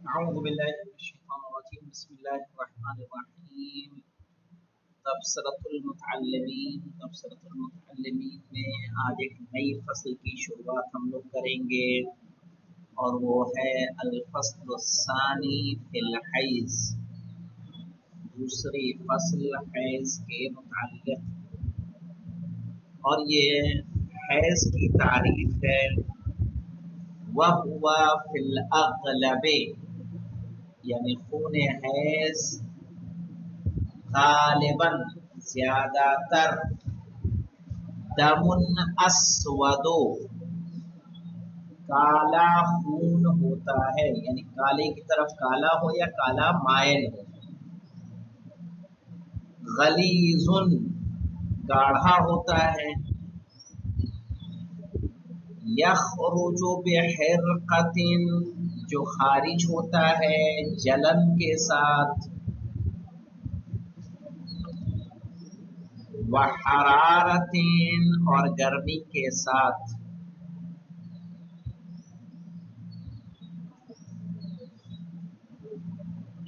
أعوذ بالله من الشيطان الرجيم بسم الله الرحمن الرحیم تبصرۃ المتعلمین میں آج ایک نئی فصل کی شروعات ہم لوگ کریں گے اور وہ ہے الفصل الثانی فی الحیض، دوسری فصل حیض کے متعلق، اور یہ حیض کی تعریف ہے وَهُوَ فِي الْأَغْلَبِ، یعنی خون حیض غالباً زیادہ تر دم اسود، کالا خون ہوتا ہے، یعنی کالے کی طرف کالا ہو یا کالا مائل ہو، غلیظ گاڑھا ہوتا ہے، یخرج بحرقۃ جو خارج ہوتا ہے جلن کے ساتھ، وحرارۃ اور گرمی کے ساتھ،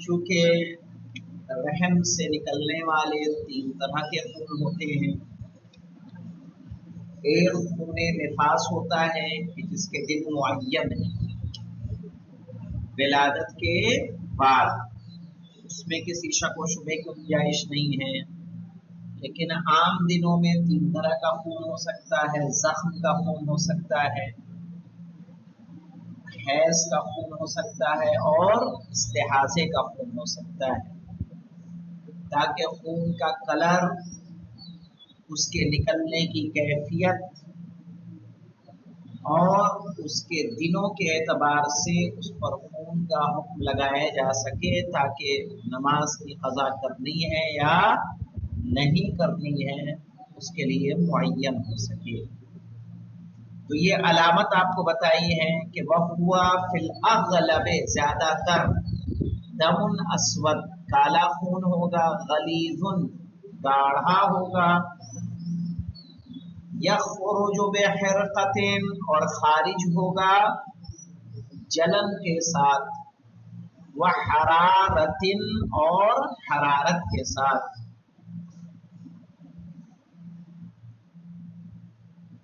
چونکہ رحم سے نکلنے والے تین طرح کے خون ہوتے ہیں۔ ایک خون نفاس ہوتا ہے کہ جس کے دن معین ہے ولادت کے بعد، اس میں کسی شک و شبہ کی گنجائش نہیں ہے، لیکن عام دنوں میں تین طرح کا خون ہو سکتا ہے، زخم کا خون ہو سکتا ہے، حیض کا خون ہو سکتا ہے، اور استحاضے کا خون ہو سکتا ہے، تاکہ خون کا کلر، اس کے نکلنے کی کیفیت اور اس کے دنوں کے اعتبار سے اس پر خون کا حکم لگایا جا سکے، تاکہ نماز کی قضا کرنی ہے یا نہیں کرنی ہے اس کے لیے معین ہو سکے۔ تو یہ علامت آپ کو بتائی ہے کہ وَهُوَ فِي الْأَغْلَبِ زیادہ تر دم اسود کالا خون ہوگا، غلیظ گاڑھا ہوگا، یخرج بحرقۃ اور خارج ہوگا جلن کے ساتھ، وحرارۃ اور حرارت کے ساتھ،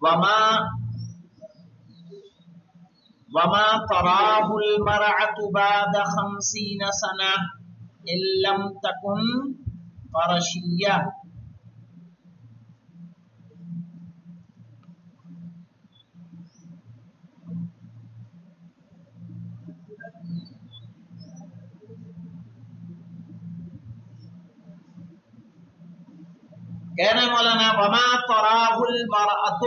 وما تراه المرأة بعد 50 سنة إن لم تكن قرشية، کہہ رہے مولانا وما تراه المرأة،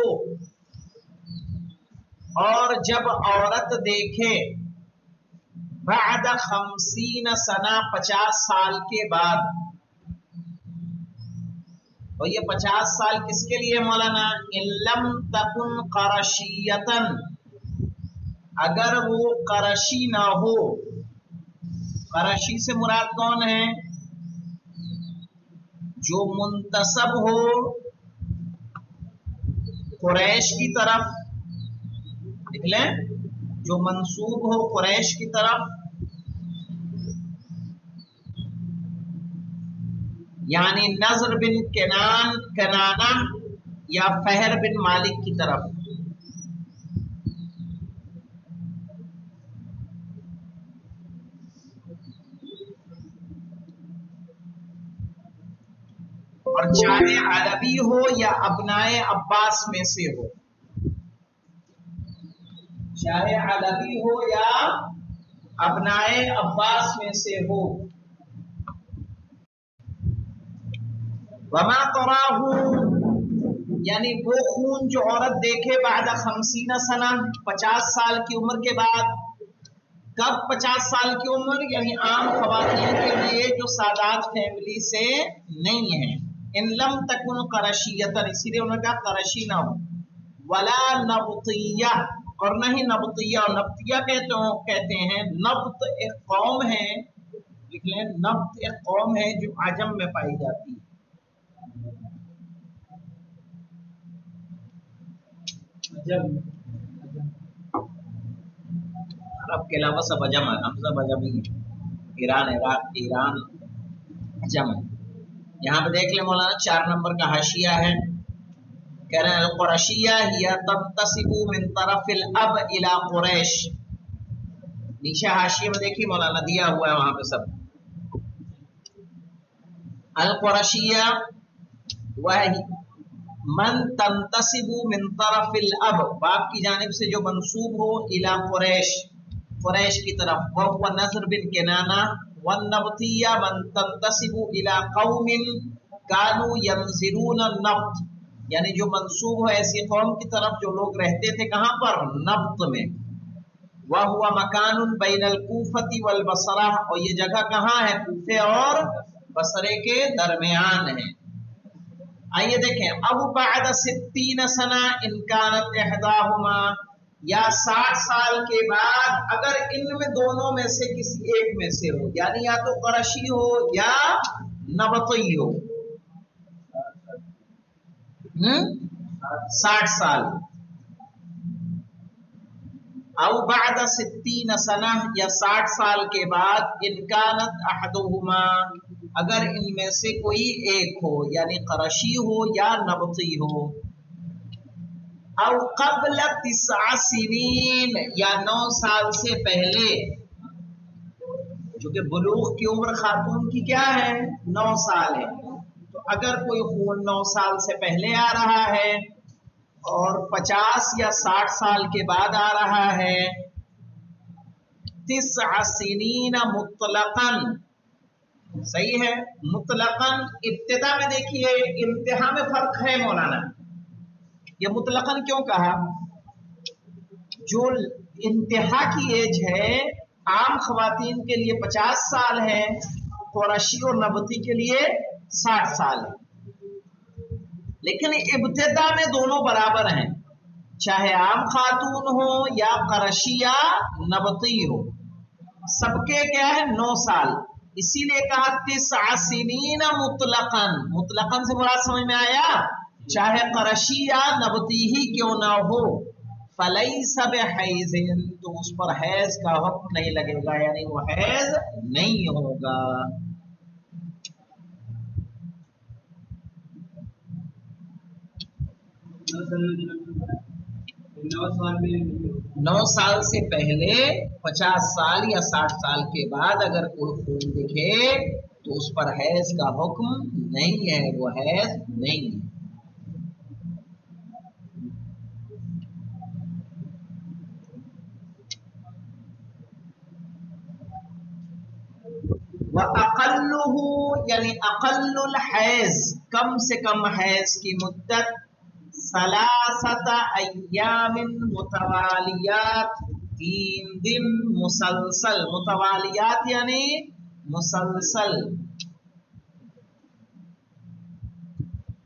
اور جب عورت دیکھے بعد 50 سنہ 50 سال کے بعد، اور یہ 50 سال کس کے لیے مولانا؟ ان لم تکن قرشیتن، اگر وہ قرشی نہ ہو۔ قرشی سے مراد کون ہے؟ جو منتسب ہو قریش کی طرف، دیکھ لیں، جو منسوب ہو قریش کی طرف، یعنی نضر بن کنانہ یا فہر بن مالک کی طرف، اور چاہے علوی ہو یا ابنائے عباس میں سے ہو، چاہے علوی ہو یا ابنائے عباس میں سے ہو۔ وما تراہ، یعنی وہ خون جو عورت دیکھے بعد 50 سنہ 50 سال کی عمر کے بعد۔ کب 50 سال کی عمر؟ یعنی عام خواتین کے لیے جو سادات فیملی سے نہیں ہیں۔ ان لم تکن قرشیتن، اسی لیے انہوں نے کہا قرشی نہ ہو، ولا نبطیہ، اور نہ ہی نبطیہ۔ اور نبطیہ کہتے ہیں، نبط ایک قوم ہے، لکھ لیں، نبط ایک قوم ہے جو عجم میں پائی جاتی ہے۔ عرب کے علاوہ سب عجم ہے، ہم سب عجمی ہیں، ایران، عراق، ایران عجم ہے۔ یہاں پہ دیکھ لیں مولانا 4 نمبر کا حاشیہ ہے، کہہ رہے ہیں القرشیہ ہی تنتسب من طرف الاب الى قریش۔ نیچے حاشیے میں دیکھیے مولانا دیا ہوا ہے وہاں پہ سب، القرشیہ وہ من تنتسب من طرف الاب، باپ کی جانب سے جو منسوب ہو الى قریش، قریش کی طرف، وهو نضر بن کنانہ، والنبطیہ من تنتسب الى قوم كانوا ينزلون النبط، یعنی جو منسوب ہو ایسی قوم کی طرف جو لوگ رہتے تھے کہاں پر، نبط میں، وهو مکان بین الکوفۃ والبصرہ، اور یہ جگہ کہاں ہے، کوفے اور بصرے کے درمیان ہے۔ آئیے دیکھیں، اب بعد 60 سنہ ان کانت احداہما، یا 60 سال کے بعد اگر ان میں دونوں میں سے کسی ایک میں سے ہو، یعنی یا تو قرشی ہو یا نبطی ہو، 60 سال، او بعد 60 سنہ، یا 60 سال کے بعد، ان کانت احدہما، اگر ان میں سے کوئی ایک ہو، یعنی قرشی ہو یا نبطی ہو، او قبل 9 سنین، یا 9 سال سے پہلے، جو کہ بلوغ کی عمر خاتون کی کیا ہے، 9 سال ہے، تو اگر کوئی خون 9 سال سے پہلے آ رہا ہے اور 50 یا 60 سال کے بعد آ رہا ہے، 9 سنین مطلقاً، صحیح ہے، مطلقاً، ابتدا میں دیکھیے انتہا میں فرق ہے مولانا، یہ مطلقاً کیوں کہا، جو انتہا کی ایج ہے عام خواتین کے لیے 50 سال ہے، قرشی اور نبطی کے لیے 60 سال ہے، لیکن ابتدا میں دونوں برابر ہیں، چاہے عام خاتون ہو یا قرشی یا نبطی ہو، سب کے کیا ہے 9 سال، اسی لیے کہا 9 سنین مطلقاً، مطلقاً سے مراد سمجھ میں آیا، چاہے قرشی یا نبطی ہی کیوں نہ ہو، فلیس بحیض، تو اس پر حیض کا حکم نہیں لگے گا، یعنی وہ حیض نہیں ہوگا۔ نو سال سے پہلے، 50 سال یا 60 سال کے بعد اگر کوئی خون دکھے تو اس پر حیض کا حکم نہیں ہے، وہ حیض نہیں ہے۔ وَأَقَلُّهُ، یعنی اقل الحیض، کم سے کم حیض کی مدت، 3 ایام متوالیات، 3 دن مسلسل، متوالیات یعنی مسلسل،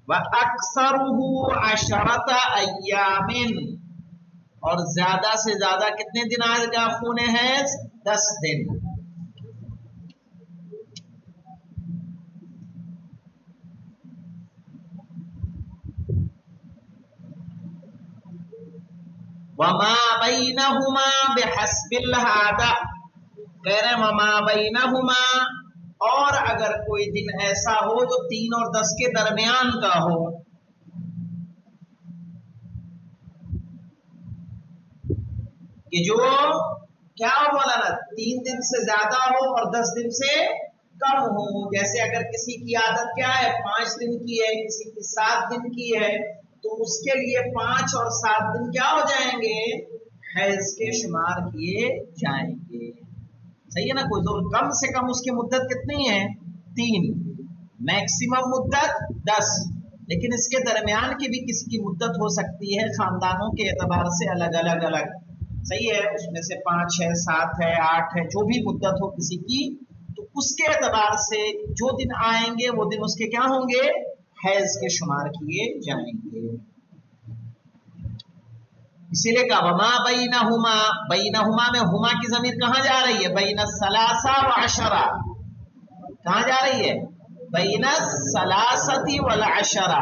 وَأَكْثَرُهُ 10 ایام، اور زیادہ سے زیادہ کتنے دن آئے گا خون حیض، 10 دن۔ وما بینہما بحسب العادہ، کہہ رہے وما بینہما، اور اگر کوئی دن ایسا ہو جو 3 اور 10 کے درمیان کا ہو، کہ جو کیا بولا نا 3 دن سے زیادہ ہو اور 10 دن سے کم ہو، جیسے اگر کسی کی عادت کیا ہے 5 دن کی ہے، کسی کی 7 دن کی ہے، تو اس کے لیے 5 اور 7 دن کیا ہو جائیں گے، حیض کے شمار کیے جائیں گے، صحیح ہے نا، کوئی زور، کم سے کم اس کی مدت کتنی ہے، 3، میکسیمم مدت 10، لیکن اس کے درمیان کی بھی کسی کی مدت ہو سکتی ہے، خاندانوں کے اعتبار سے الگ الگ الگ، صحیح ہے، اس میں سے 5 ہے، 7 ہے، 8 ہے، جو بھی مدت ہو کسی کی، تو اس کے اعتبار سے جو دن آئیں گے وہ دن اس کے کیا ہوں گے، حیض کے شمار کیے جائیں گے۔ اسی لیے کہا وما بینہما، بینہما میں ہما کی ضمیر کہاں جا رہی ہے، بین الثلاثہ والعشرہ، کہاں جا رہی ہے، بین الثلاثہ والعشرہ،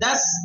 10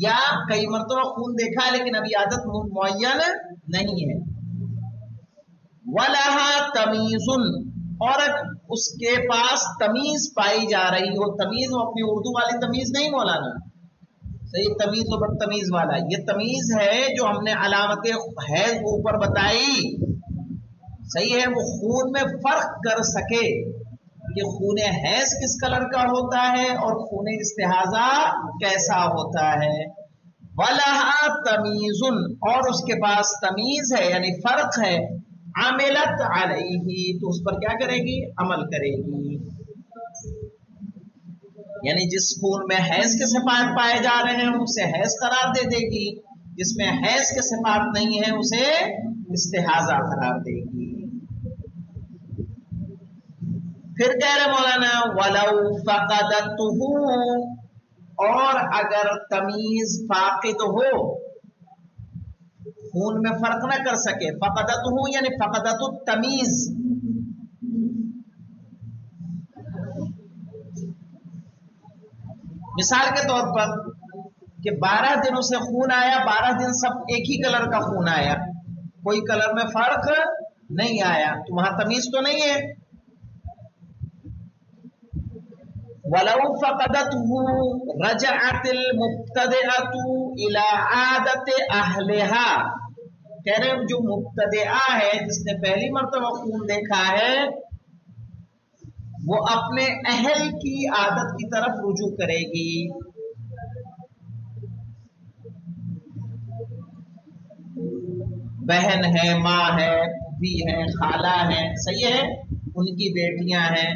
یا کئی مرتبہ خون دیکھا ہے لیکن ابھی عادت معین نہیں ہے. وَلَهَا تَمِيزٌ اور اس کے پاس تمیز پائی جا رہی ہو. تمیز وہ اپنی اردو والی تمیز نہیں مولانا، صحیح تمیز و بدتمیز والا، یہ تمیز ہے جو ہم نے علامت حیض اوپر بتائی. صحیح ہے، وہ خون میں فرق کر سکے کہ خون حیض کس کلر کا ہوتا ہے اور خون استحاضہ کیسا ہوتا ہے. وَلَهَا تَمِيزٌ اور اس کے پاس تمیز ہے یعنی فرق ہے. عَمِلَتْ عَلَيْهِ تو اس پر کیا کرے گی؟ عمل کرے گی. یعنی جس خون میں حیض کے صفات پائے جا رہے ہیں اسے حیض قرار دے دے گی، جس میں حیض کے صفات نہیں ہے اسے استحاضہ قرار دے گی. پھر کہہ رہے مولانا وَلَوْ فَقَدَتْهُ اور اگر تمیز فاقد ہو، خون میں فرق نہ کر سکے. فَقَدَتْهُ یعنی فَقَدَتُ التَّمِیز، مثال کے طور پر کہ 12 دنوں سے خون آیا، 12 دن سب ایک ہی کلر کا خون آیا، کوئی کلر میں فرق نہیں آیا، تو وہاں تمیز تو نہیں ہے. وَلَوْ فَقَدَتْهُ رَجَعَتِ الْمُبْتَدِعَةُ إِلَىٰ عَادَةِ أَهْلِهَا کہہ رہے ہیں جو مبتدعہ ہے جس نے پہلی مرتبہ خون دیکھا ہے وہ اپنے اہل کی عادت کی طرف رجوع کرے گی. بہن ہے، ماں ہے، بھی ہے، خالہ ہے، صحیح ہے، ان کی بیٹیاں ہیں،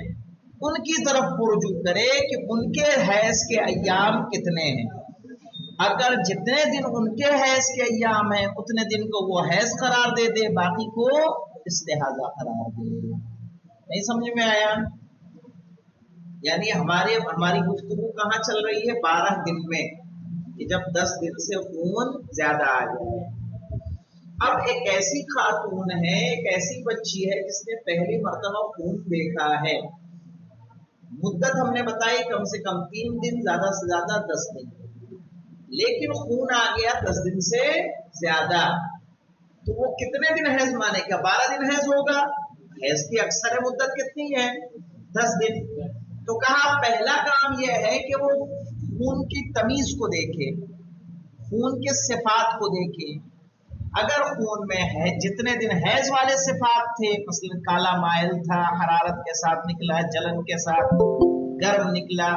ان کی طرف رجوع کرے کہ ان کے حیض کے ایام کتنے ہیں. اگر جتنے دن ان کے حیض کے ایام ہیں اتنے دن کو وہ حیض قرار دے دے، باقی کو استحاضہ قرار دے. نہیں سمجھ میں آیا؟ یعنی ہماری گفتگو کہاں چل رہی ہے؟ 12 دن میں، کہ جب 10 دن سے خون زیادہ آ جائے. اب ایک ایسی خاتون ہے، ایک ایسی بچی ہے جس نے پہلی مرتبہ خون دیکھا ہے، مدت ہم نے بتائی کم سے کم 3 دن، زیادہ سے زیادہ 10 دن، لیکن خون آ گیا 10 دن سے زیادہ، تو وہ کتنے دن حیض مانے گا؟ 12 دن حیض ہوگا. حیض کی اکثر مدت کتنی ہے؟ 10 دن. تو کہا پہلا کام یہ ہے کہ وہ خون کی تمیز کو دیکھے، خون کے صفات کو دیکھے. اگر خون میں ہے جتنے دن حیض والے صفات تھے، مثلا کالا مائل تھا، حرارت کے ساتھ نکلا، جلن کے ساتھ گرم نکلا،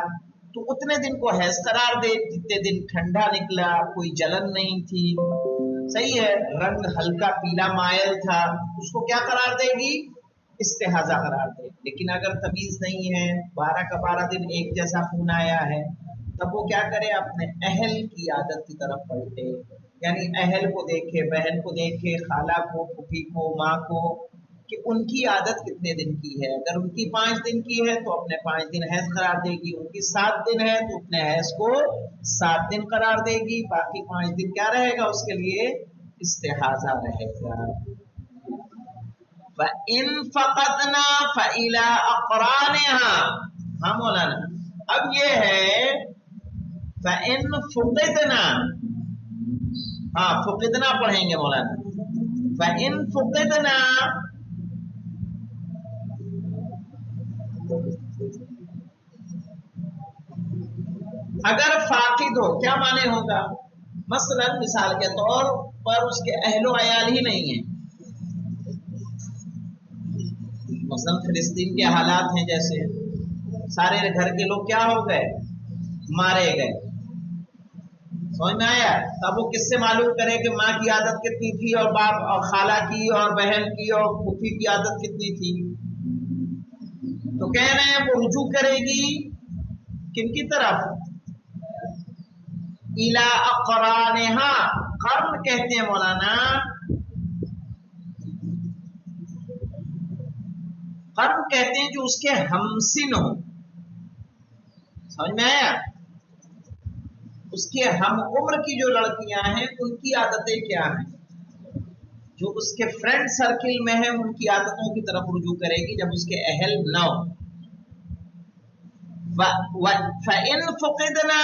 تو اتنے دن کو حیض قرار دے. جتنے دن ٹھنڈا نکلا، کوئی جلن نہیں تھی، صحیح ہے، رنگ ہلکا پیلا مائل تھا، اس کو کیا قرار دے گی؟ استحاضہ قرار دے. لیکن اگر تمیز نہیں ہے، 12 کا 12 دن ایک جیسا خون آیا ہے، تب وہ کیا کرے؟ اپنے اہل کی عادت کی طرف پلٹے، یعنی اہل کو دیکھے، بہن کو دیکھے، خالہ کو، پھوپھی کو، ماں کو، کہ ان کی عادت کتنے دن کی ہے. اگر ان کی 5 دن کی ہے تو اپنے 5 دن حیض قرار دے گی، ان کی 7 دن ہے تو اپنے حیض کو 7 دن قرار دے گی، باقی 5 دن کیا رہے گا اس کے لیے؟ استحاضہ رہے گا. فَإِن فَقَدْنَا فَإِلَىٰ أَقْرَانِهَا ہاں مولانا اب یہ ہے فَإِن فُقِدْنَا، ہاں فقدنا پڑھیں گے مولانا. فَإِن فُقِدْنَا اگر فاقد ہو، کیا معنی ہوگا؟ مثلا مثال کے طور پر اس کے اہل و عیال ہی نہیں ہیں، مثلا فلسطین کے حالات ہیں، جیسے سارے گھر کے لوگ کیا ہو گئے؟ مارے گئے. سمجھ میں آیا؟ تب وہ کس سے معلوم کرے کہ ماں کی عادت کتنی تھی اور باپ اور خالہ کی اور بہن کی اور پھوپھی کی عادت کتنی تھی؟ تو کہہ رہے ہیں وہ رجوع کرے گی کن کی طرف؟ اِلیٰ اقرانہا. قرن کہتے ہیں مولانا، قرن کہتے ہیں جو اس کے ہمسن ہو. سمجھ میں آیا؟ اس کے ہم عمر کی جو لڑکیاں ہیں ان کی عادتیں کیا ہیں، جو اس کے فرینڈ سرکل میں ہیں ان کی عادتوں کی طرف رجوع کرے گی جب اس کے اہل نہ ہو. فَإِن فُقِدْنَا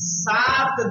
7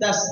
10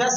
10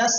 10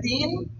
3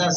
10